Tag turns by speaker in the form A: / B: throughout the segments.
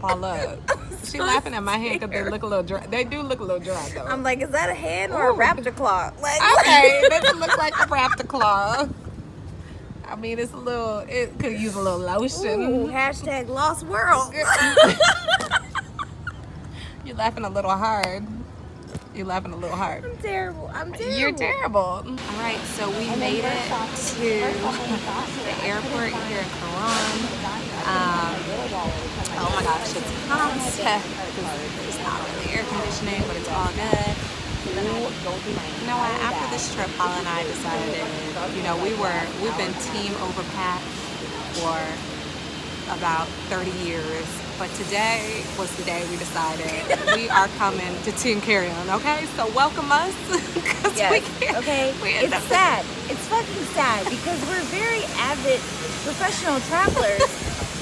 A: Paula. She laughing at my hand because they look a little dry. They do look a little dry though.
B: I'm like, is that a hand or a raptor claw? Like,
A: okay, it doesn't look like a raptor claw. I mean, it's a little. It could use a little lotion.
B: Ooh, hashtag lost world.
A: You're laughing a little hard. You're laughing a little hard.
B: I'm terrible.
A: You're terrible. All right, so we made it to the airport here in Quran. Oh my gosh, it's hot. It's not really air conditioning, but it's all good. You know what? After this trip, Paula and I decided, you know, we've been team overpack for about 30 years. But today was the day we decided we are coming to Team Carry On, okay? So welcome us.
B: Yes, okay? It's sad. It's fucking sad because we're very avid professional travelers,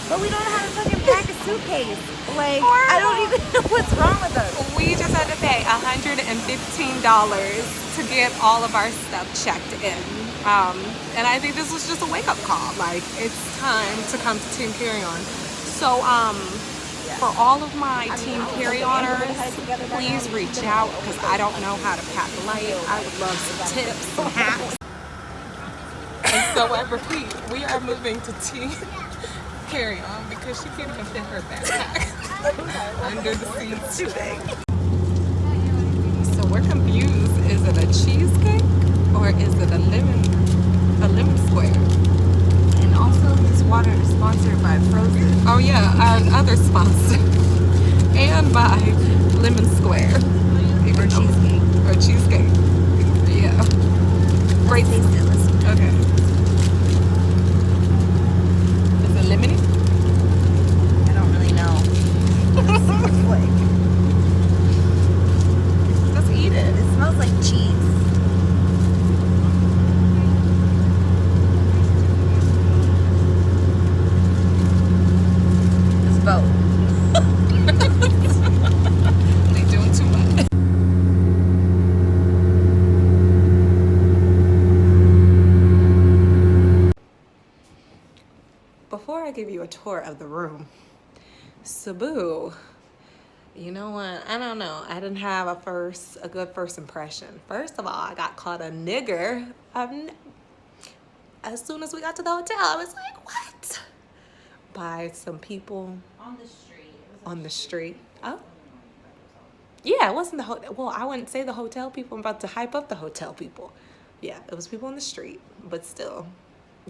B: but we don't know how to fucking pack a suitcase. Like, I don't even know what's wrong with us.
A: We just had to pay $115 to get all of our stuff checked in. And I think this was just a wake-up call. Like, it's time to come to Team Carry On. So, for all of my Team Carry-Oners, please reach out because I don't know how to pack light. I would love some tips, some hacks. And so I repeat, we are moving to Team Carry-On because she can't even fit her backpack under the seat. It's too big. So we're confused. Is it a cheesecake or is it a lemon square? And also, this water is sponsored by Frozen. Oh yeah, our other sponsor. And by Lemon Square.
B: Or cheesecake.
A: Or cheesecake. Yeah. Great. Okay. Is it lemony?
B: I don't really know.
A: Let's eat it.
B: It smells like cheese.
A: They doing too much. Before I give you a tour of the room, Cebu, you know what? I don't know. I didn't have a good first impression. First of all, I got caught a nigger. As soon as we got to the hotel, I was like, what? By some people on the street. Oh, yeah, it wasn't the hotel. Well, I wouldn't say the hotel people. I'm about to hype up the hotel people. Yeah, it was people on the street, but still,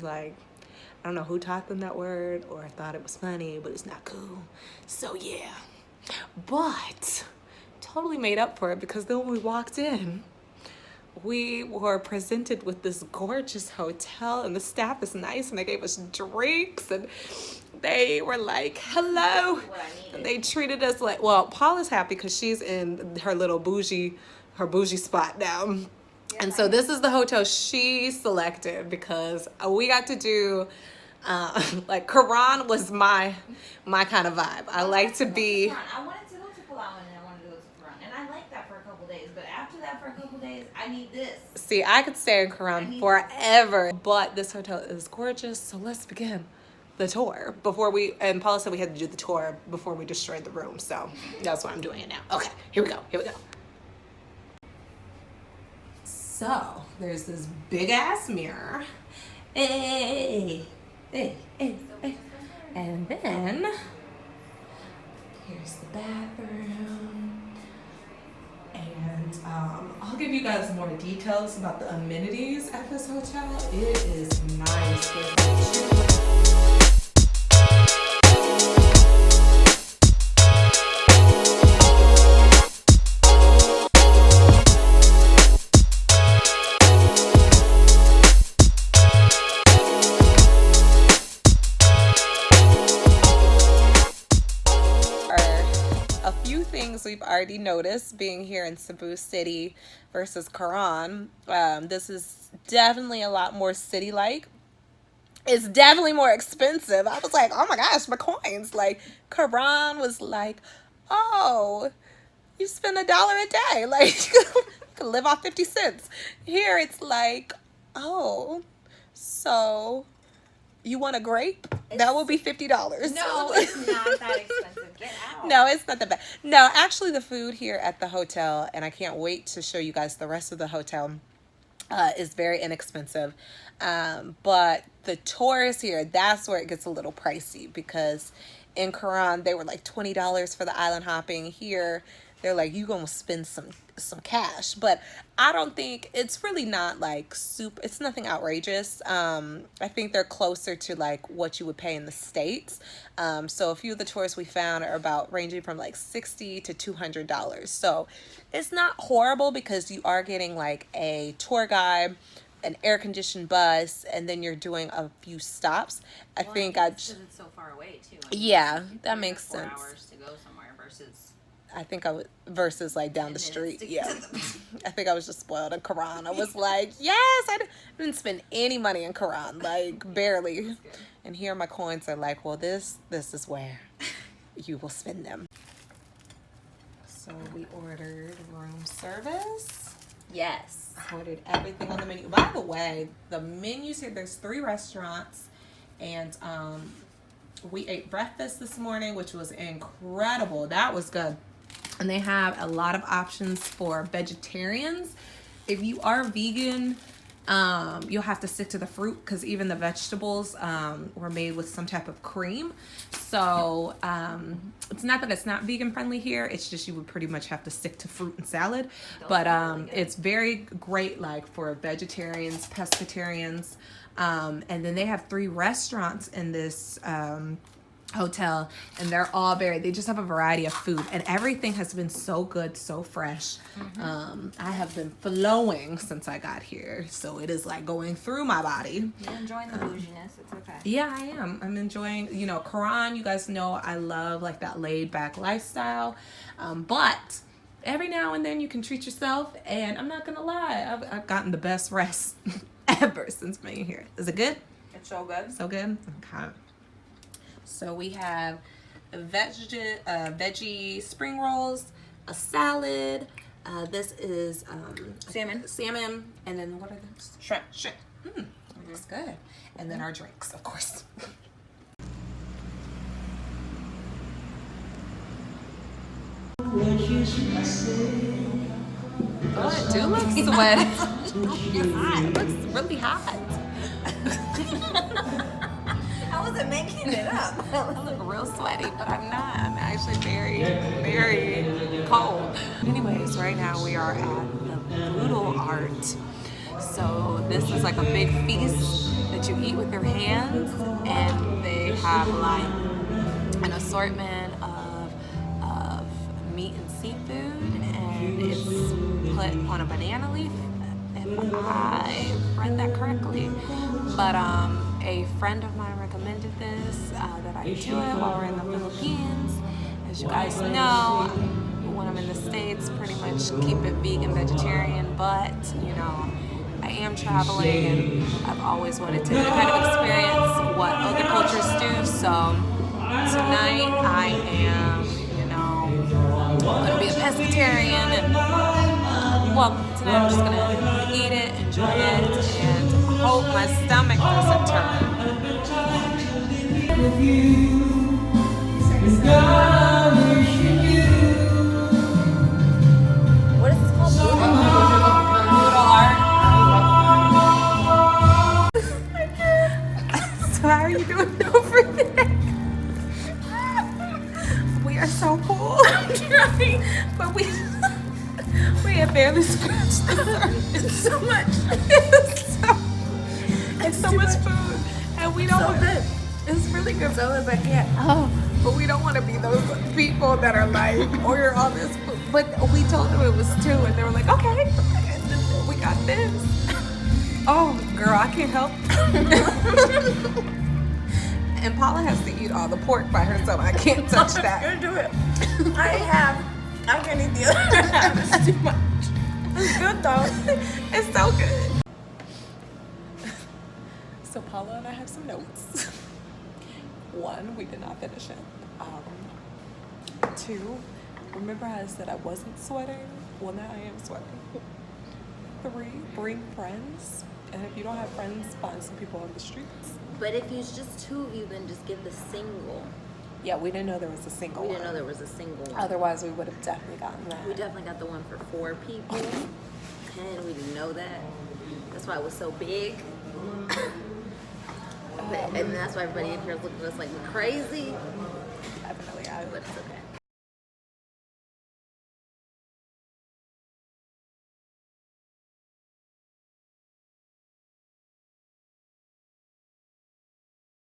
A: like, I don't know who taught them that word or thought it was funny, but it's not cool. So yeah, but totally made up for it because then when we walked in, we were presented with this gorgeous hotel and the staff is nice and they gave us drinks and they were like, hello. And they treated us like, well, Paula's happy because she's in her little bougie spot now. And so this is the hotel she selected because we got to do, like Quran was my kind of vibe. I like to be.
B: I wanted to go to Palawan and I wanted to go to Quran. And I liked that for a couple days. But after that for a couple days, I need this.
A: See, I could stay in Quran forever. But this hotel is gorgeous. So let's begin the tour and Paula said we had to do the tour before we destroyed the room. So that's why I'm doing it now. Okay, here we go. So there's this big ass mirror. Hey. And then here's the bathroom. And I'll give you guys more details about the amenities at this hotel. It is nice. We've already noticed being here in Cebu City versus Quran. This is definitely a lot more city-like. It's definitely more expensive. I was like, oh my gosh, my coins. Like, Quran was like, oh, you spend $1 a day. Like, you can live off 50 cents. Here it's like, oh, so you want a grape? That will be $50.
B: No, it's not that expensive.
A: No, it's not that bad. No, actually, the food here at the hotel, and I can't wait to show you guys the rest of the hotel, is very inexpensive. But the tours here, that's where it gets a little pricey, because in Quran they were like $20 for the island hopping. Here they're like, you gonna spend some cash. But I don't think it's really not like super, it's nothing outrageous. I think they're closer to like what you would pay in the States. So a few of the tours we found are about ranging from like $60 to $200. So it's not horrible, because you are getting like a tour guide, an air-conditioned bus, and then you're doing a few stops. I think
B: because it's so far away too.
A: Yeah, that makes sense.
B: 4 hours to go somewhere versus.
A: I think I would versus like down the street. Yeah, I think I was just spoiled in Quran. I was like, yes, I didn't spend any money in Quran, like barely. And here my coins are like, well, this is where you will spend them. So we ordered room service.
B: Yes.
A: I ordered everything on the menu. By the way, the menus here, there's 3 restaurants, and we ate breakfast this morning, which was incredible. That was good. And they have a lot of options for vegetarians. If you are vegan, you'll have to stick to the fruit, because even the vegetables were made with some type of cream. So it's not that it's not vegan friendly here, it's just you would pretty much have to stick to fruit and salad. But it's very great like for vegetarians, pescatarians. And then they have 3 restaurants in this hotel, and they're all they just have a variety of food, and everything has been so good, so fresh. I have been flowing since I got here, so it is like going through my body.
B: You're enjoying the bouginess. It's okay.
A: Yeah, I am. I'm enjoying, Quran, you guys know I love like that laid back lifestyle, but every now and then you can treat yourself, and I'm not gonna lie, I've gotten the best rest ever since being here. Is it good?
B: It's so good.
A: So good? Okay. So we have veggie spring rolls, a salad. This is salmon, and then what are those? Shrimp. Looks good. And then our drinks, of course. Oh, it do look sweaty. It looks really hot.
B: I wasn't making it up.
A: I look real sweaty, but I'm not. I'm actually very, very cold. Anyways, right now we are at the Boodle Art. So this is like a big feast that you eat with your hands, and they have like an assortment of meat and seafood, and it's put on a banana leaf, if I read that correctly. But a friend of mine recommended this, that I do it while we're in the Philippines. As you guys know, when I'm in the States, pretty much keep it vegan, vegetarian, but I am traveling, and I've always wanted to kind of experience what other cultures do. So tonight I am, going to be a pescatarian, and tonight I'm just going to eat it, enjoy it, and hope my stomach doesn't turn.
B: What is this called?
A: Boodle art. So how are you doing over there? We are so cool. I'm trying, but we have barely scratched the surface. It's so much. It's so much food, and we don't.
B: So good.
A: It's really good.
B: So good, but yeah.
A: Oh, but we don't want to be those people that are like, order all this food. But we told them it was 2, and they were like, okay, and then we got this. Oh, girl, I can't help. And Paula has to eat all the pork by herself. I can't touch that.
B: I'm gonna do it. I can't eat the other half. It's too much. It's good though.
A: It's so good. So Paula and I have some notes. 1, we did not finish it. 2, remember how I said I wasn't sweating? Well, now I am sweating. 3, bring friends. And if you don't have friends, find some people on the streets.
B: But if it's just 2 of you, then just give the single.
A: Yeah, we didn't know there was a single one.
B: We didn't know there was a single one.
A: Otherwise, we would have definitely gotten that.
B: We definitely got the one for 4 people. And we didn't know that. That's why it was so big. And that's why everybody in here is looking at us like we're crazy.
A: Definitely,
B: but it's okay.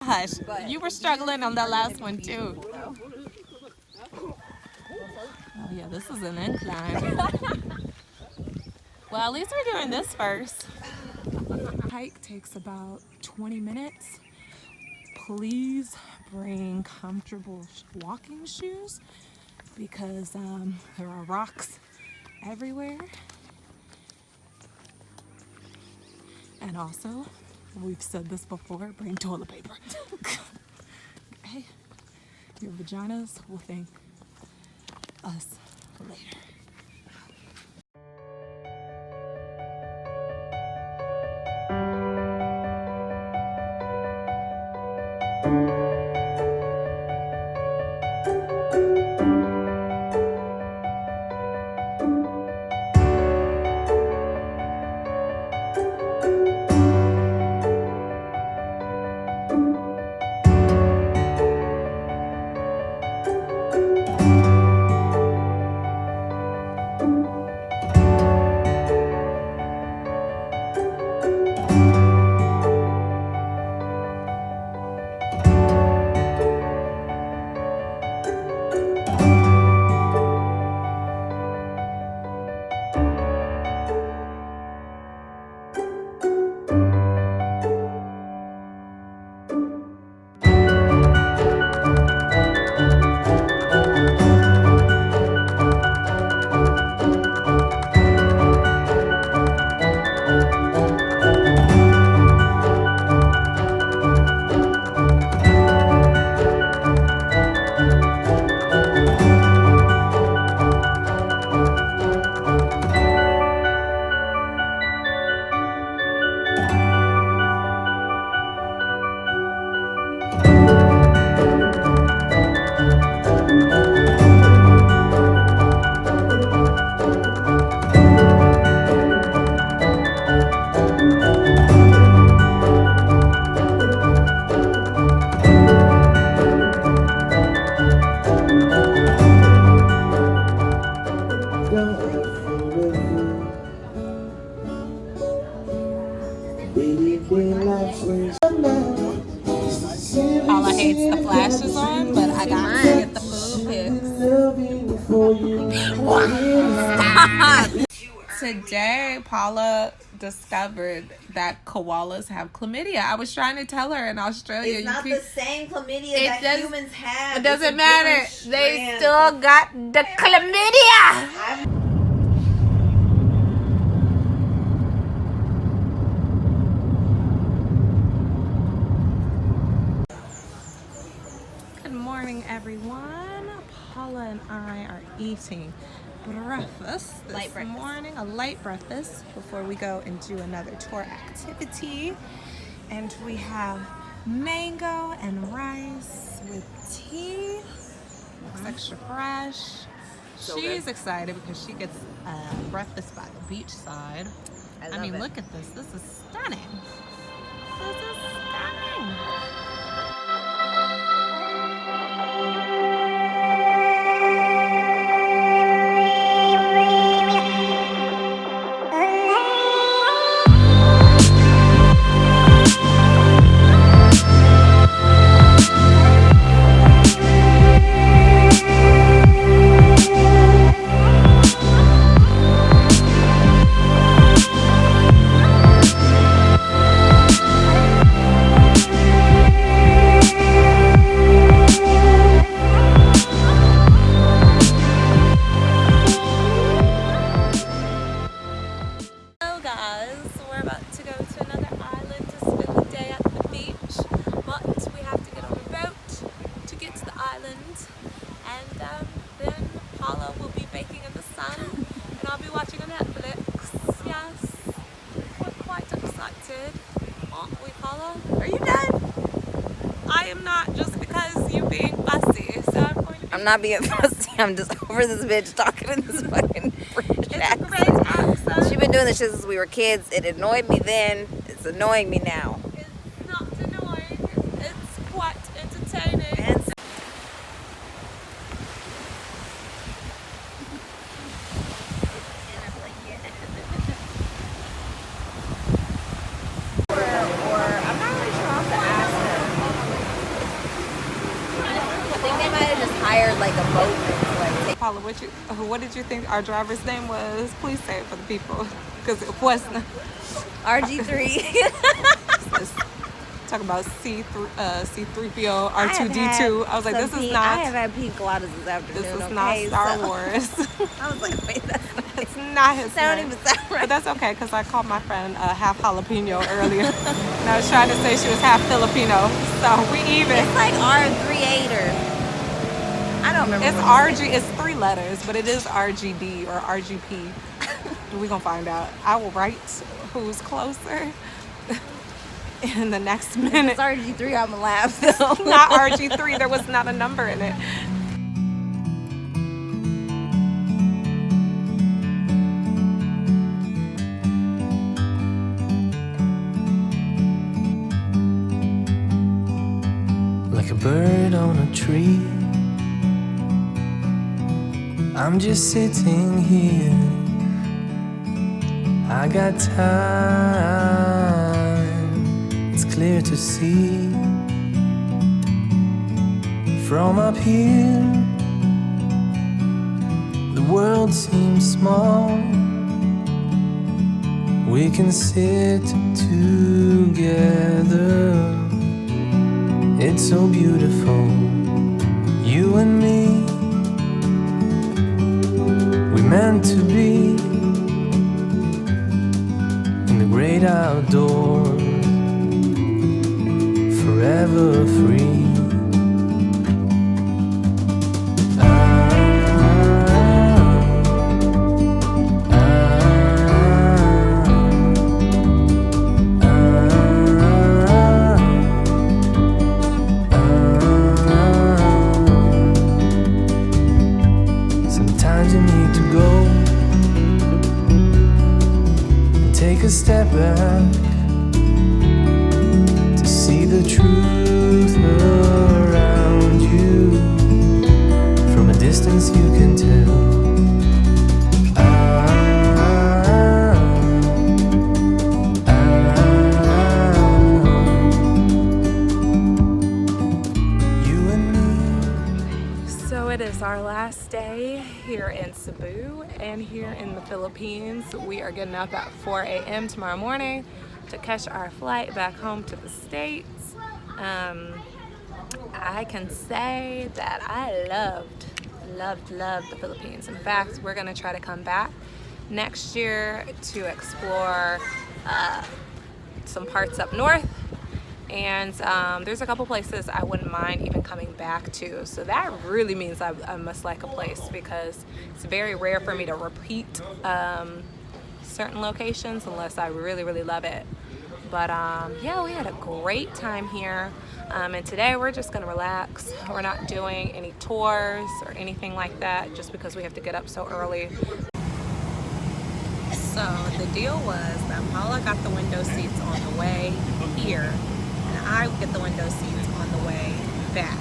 A: Hush, you were struggling on that last one too. Oh yeah, this is an incline. Well, at least we're doing this first. Hike takes about 20 minutes. Please bring comfortable walking shoes because there are rocks everywhere. And also, we've said this before, bring toilet paper. Okay? Your vaginas will thank us later. Paula hates the flashes on, but I got to get the food pics. Today, Paula discovered that koalas have chlamydia. I was trying to tell her in Australia.
B: It's not the same chlamydia that humans have.
A: It doesn't matter. They still got the chlamydia. Good morning, everyone. Paula and I are eating breakfast this morning, a light breakfast before we go and do another tour activity. And we have mango and rice with tea. Looks extra fresh. She's excited because she gets breakfast by the beachside. I mean, look at this. This is stunning. This is stunning. Are you done? I am not, just because you're being fussy.
B: I'm not being fussy. I'm just over this bitch talking in this fucking British accent.
A: Great accent.
B: She's been doing this shit since we were kids. It annoyed me then. It's annoying me now.
A: It's not annoying. It's quite entertaining.
B: And I'm not really sure how to ask them. I think they might have just hired like a boatman to like take.
A: Paula, what did you think our driver's name was? Please say it for the people, because it wasn't.
B: RG3.
A: Talk about C3PO, R2D2. I was like, this is not.
B: I have had pina coladas this afternoon.
A: This is not Star Wars.
B: I was like, wait,
A: it's not his
B: that
A: name.
B: don't even sound right.
A: But that's okay, because I called my friend half jalapeno earlier. And I was trying to say she was half Filipino. So we even.
B: It's like R38 or I don't remember.
A: It's RG. It's 3 letters, but it is RGD or RGP. We're going to find out. I will write who's closer in the next minute.
B: It's RG3, I'm gonna laugh though.
A: Not RG3. There was not a number in it.
C: Like a bird on a tree, I'm just sitting here. I got time, it's clear to see. From up here, the world seems small. We can sit together. It's so beautiful, you and me. We meant to be in the great outdoors, forever free. Sometimes you need to go and take a step back to see the truth around you. From a distance you can tell. You and me.
A: So it is our last day here in Cebu and here in the Philippines. We are getting up at 4 a.m. tomorrow morning to catch our flight back home to the States. I can say that I loved the Philippines. In fact, we're gonna try to come back next year to explore some parts up north. And there's a couple places I wouldn't mind even coming back to. So that really means I must like a place, because it's very rare for me to repeat certain locations unless I really love it. But yeah, we had a great time here. And today we're just gonna relax. We're not doing any tours or anything like that just because we have to get up so early. So the deal was that Paula got the window seats on the way here, and I would get the window seats on the way back.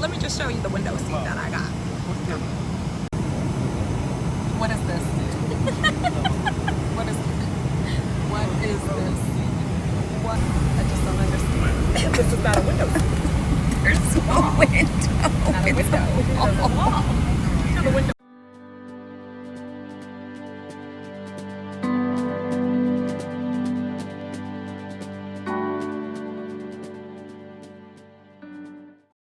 A: Let me just show you the window seat that I got. What is this? What is this? What? I just don't understand. This is not a window seat.
B: There's no window.
A: Not a window. There's a wall.